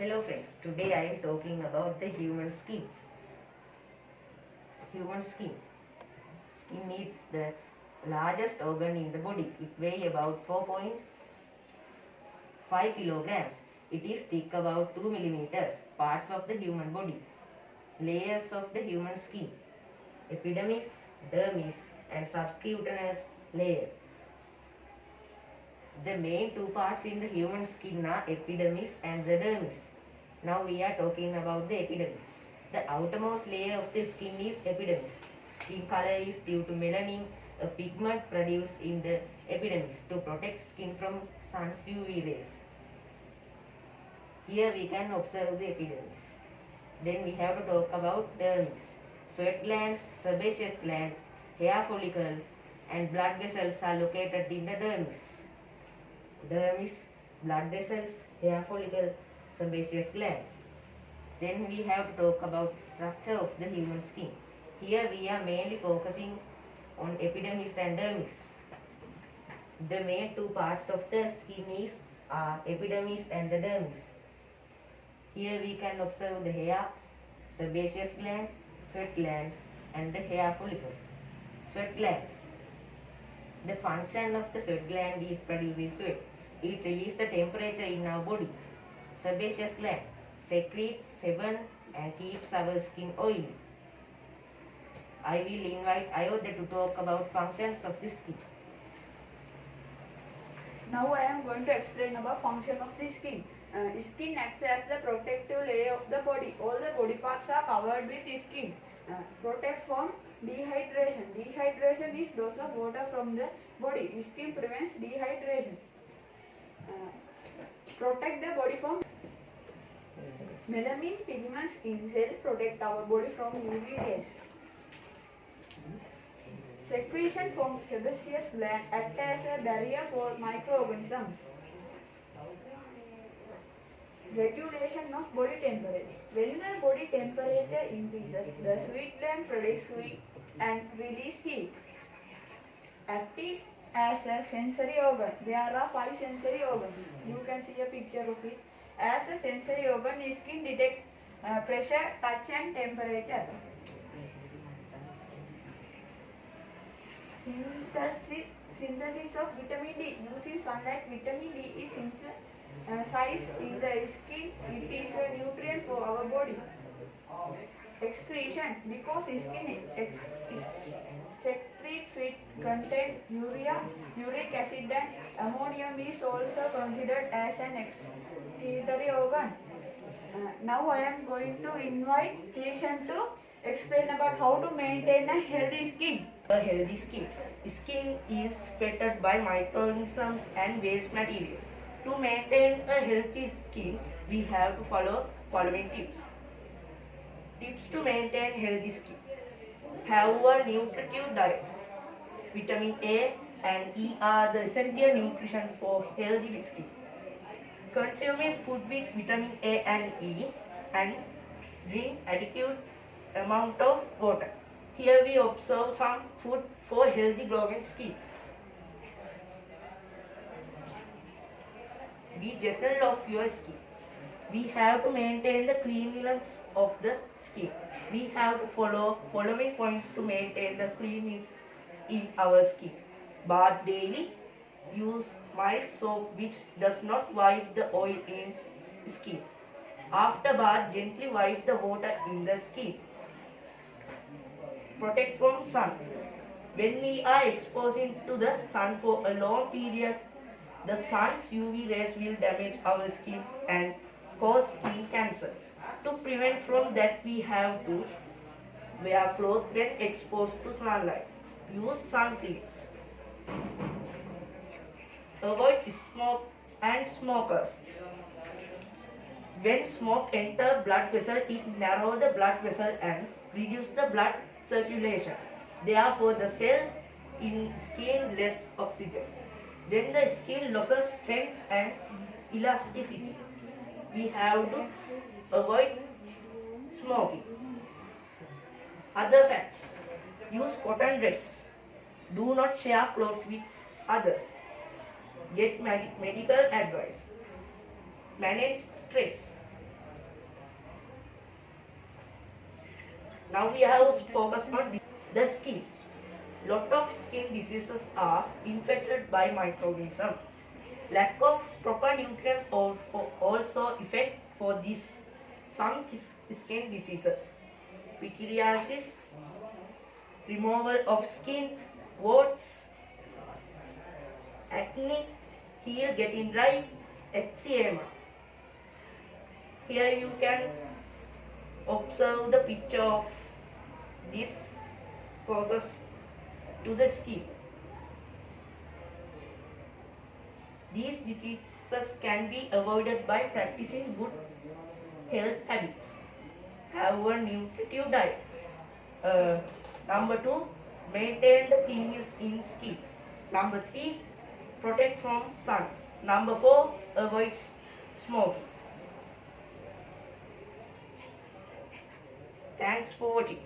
Hello friends, today I am talking about the human skin. Human skin. Skin is the largest organ in the body. It weighs about 4.5 kilograms. It is thick about 2 millimeters. Parts of the human body. Layers of the human skin. Epidermis, dermis and subcutaneous layer. The main two parts in the human skin are epidermis and the dermis. Now we are talking about the epidermis. The outermost layer of the skin is epidermis. Skin color is due to melanin, a pigment produced in the epidermis to protect skin from sun's UV rays. Here we can observe the epidermis. Then we have to talk about dermis. Sweat glands, sebaceous gland, hair follicles and blood vessels are located in the dermis. Dermis, blood vessels, hair follicle, sebaceous glands. Then we have to talk about structure of the human skin. Here we are mainly focusing on epidermis and dermis. The main two parts of the skin are epidermis and the dermis. Here we can observe the hair, sebaceous gland, sweat glands and the hair follicle. Sweat glands. The function of the sweat gland is producing sweat. It releases the temperature in our body. Sebaceous gland secretes sebum and keeps our skin oily. I will invite Ayodhya to talk about functions of the skin. Now I am going to explain about function of the skin. Skin acts as the protective layer of the body. All the body parts are covered with skin. Protect from dehydration. Dehydration is loss of water from the body. Skin prevents dehydration. Protect the body from melanin pigments in cell protect our body from UV rays. Secretion from sebaceous gland act as a barrier for microorganisms. Regulation of body temperature. When the body temperature increases, the sweat gland produce heat and release heat. Acting as a sensory organ. There are 5 sensory organs. You can see a picture of it. As a sensory organ, the skin detects pressure, touch and temperature. Synthesis of vitamin D. Using sunlight, vitamin D is synthesized in the skin. It is a nutrient for our body. Excretion. Because skin secretes which contain urea, uric acid and ammonium is also considered as an excretory organ. Now I am going to invite Kishan to explain about how to maintain a healthy skin. A healthy skin. Skin is fettered by microorganisms and waste material. To maintain a healthy skin, we have to follow following tips. Tips to maintain healthy skin. Have a nutritive diet. Vitamin A and E are the essential nutrition for healthy skin. Consuming food with vitamin A and E and drink adequate amount of water. Here we observe some food for healthy glowing skin. Be gentle of your skin. We have to maintain the cleanliness of the skin. We have to follow following points to maintain the cleanliness in our skin. Bath daily. Use mild soap which does not wipe the oil in skin. After bath, gently wipe the water in the skin. Protect from sun. When we are exposing to the sun for a long period, the sun's UV rays will damage our skin and cause skin cancer. To prevent from that, we have to wear clothes when exposed to sunlight. Use sunscreens. Avoid smoke and smokers. When smoke enters blood vessel, it narrows the blood vessel and reduces the blood circulation. Therefore, the cell in skin less oxygen. Then the skin loses strength and elasticity. We have to avoid smoking. Other facts. Use cotton dress. Do not share clothes with others. Get medical advice. Manage stress. Now we have focused on the skin. Lot of skin diseases are infected by microorganisms. Lack of proper nutrients also affect for these some skin diseases. Pityriasis, removal of skin, warts, acne, heel getting dry, eczema. Here you can observe the picture of this process to the skin. These diseases can be avoided by practicing good health habits. Have a nutritive diet. Number 2, maintain the cleanness in skin. Number 3, protect from sun. Number 4, avoid smoking. Thanks for watching.